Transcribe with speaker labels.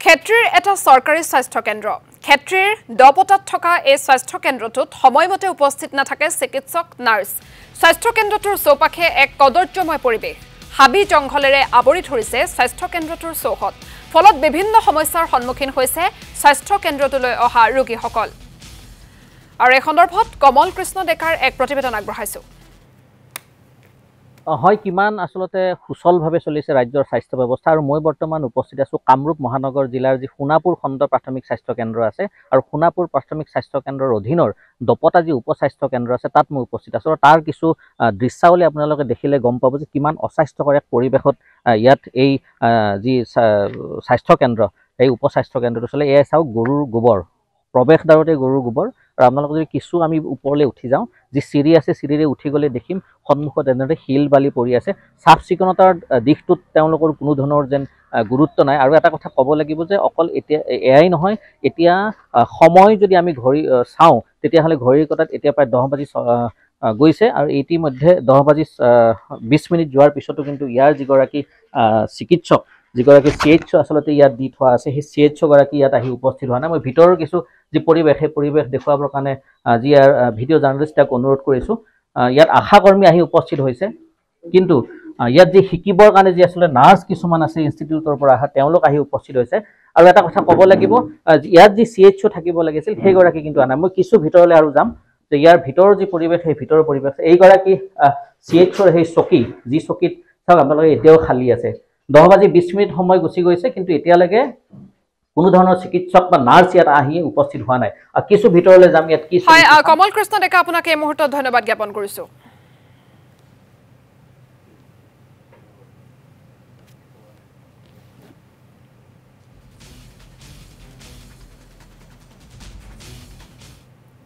Speaker 1: ক্ষেত্ৰীৰ এটা চৰকাৰী স্বাস্থ্য কেন্দ্ৰ ক্ষেত্ৰীৰ দপতাত থকা এই স্বাস্থ্য কেন্দ্ৰটোত সময়মতে উপস্থিত নাথাকে চিকিৎসক নাৰ্ছ স্বাস্থ্য কেন্দ্ৰটোৰ চৌপাশে এক কদৰ্যময় পৰিৱেশ হাবি জংঘলেৰে আৱৰি ধৰিছে স্বাস্থ্য কেন্দ্ৰটোৰ চৌহদ ফলত বিভিন্ন সমস্যাৰ সন্মুখীন হৈছে স্বাস্থ্য কেন্দ্ৰটোলৈ অহা ৰোগীসকল আৰু এই সন্দৰ্ভত কমল কৃষ্ণ ডেকাৰ এক প্ৰতিবেদন আগবঢ়াইছো
Speaker 2: হয় কিমান আসলতে সুচলভাৱে চলিছে ৰাজ্যৰ স্বাস্থ্য ব্যৱস্থা আৰু মই বৰ্তমান উপস্থিত আছো কামৰূপ মহানগৰ জিলাৰ যি সোণাপুৰ খণ্ড প্ৰাথমিক স্বাস্থ্য কেন্দ্ৰ আছে আৰু সোণাপুৰ প্ৰাথমিক স্বাস্থ্য কেন্দ্ৰৰ অধীনৰ দপতা যি উপস্বাস্থ্য কেন্দ্ৰ আছে তাত মই উপস্থিত আছো আৰু তাৰ কিছু দৃশ্যাৱলী আপোনালোকে দেখিলে গম পাব যে কিমান অস্বাস্থ্যকৰ এক পৰিৱেশত ইয়াত এই যি স্বাস্থ্য কেন্দ্ৰ এই উপস্বাস্থ্য কেন্দ্ৰটো চলে এয়া চাওক গৰুৰ গোবৰ প্ৰৱেশদ্বাৰতে গৰুৰ গোবৰ আৰু আপোনালোকে যদি কিছু আমি ওপৰলৈ উঠি যাওঁ যি চিৰি আছে চিৰিৰে উঠি গ'লে দেখিম সন্মুখত এনেদৰে শিল বালি পৰি আছে চাফ চিকুণতাৰ দিশটোত তেওঁলোকৰ কোনো ধৰণৰ যেন গুৰুত্ব নাই আৰু এটা কথা ক'ব লাগিব যে অকল এতিয়া এয়াই নহয় এতিয়া সময় যদি আমি ঘড়ী চাওঁ তেতিয়াহ'লে ঘড়ীৰ কাঁটাত এতিয়া প্ৰায় 10 বাজি গৈছে আৰু ইতিমধ্যে 10 বাজি 20 মিনিট যোৱাৰ পিছতো কিন্তু ইয়াৰ যিগৰাকী চিকিৎসক যিগৰাকী চিএইচও আসলতে ইয়াত দি থোৱা আছে সেই চিএইচও গৰাকী ইয়াত আহি উপস্থিত হোৱা নাই মই ভিতৰৰ কিছু যি পৰিৱেশ সেই পৰিৱেশ দেখুৱাবৰ কাৰণে যি ভিডিঅ' জাৰ্নেলিষ্টক অনুৰোধ কৰিছোঁ ইয়াত আশা কৰ্মী আহি উপস্থিত হৈছে কিন্তু ইয়াত যি শিকিবৰ কাৰণে যি আসলে নাৰ্ছ কিছুমান আছে ইনষ্টিটিউটৰ পৰা আহা তেওঁলোক আহি উপস্থিত হৈছে আৰু এটা কথা ক'ব লাগিব ইয়াত যি চিএইচও থাকিব লাগিছিল সেই গৰাকী কিন্তু আনা মই কিছু ভিতৰলৈ আৰু যাম যে ইয়াৰ ভিতৰৰ যি পৰিৱেশ সেই ভিতৰৰ পৰিৱেশ এই গৰাকী চিএইচৰ সেই চকী যি চকীত চাওক আপোনালোকে এতিয়াও খালী আছে 10 বাজি 20 মিনিট সময় গুচি গৈছে কিন্তু এতিয়ালৈকে কোনো ধৰণৰ চিকিৎসক বা নাৰ্ছ ইয়াত আহি উপস্থিত হোৱা নাই আৰু কিছু ভিতৰলৈ যাম ইয়াত কি
Speaker 1: হয় কমল কৃষ্ণ ডেকা আপোনাক এই মুহূৰ্তত ধন্যবাদ জ্ঞাপন কৰিছো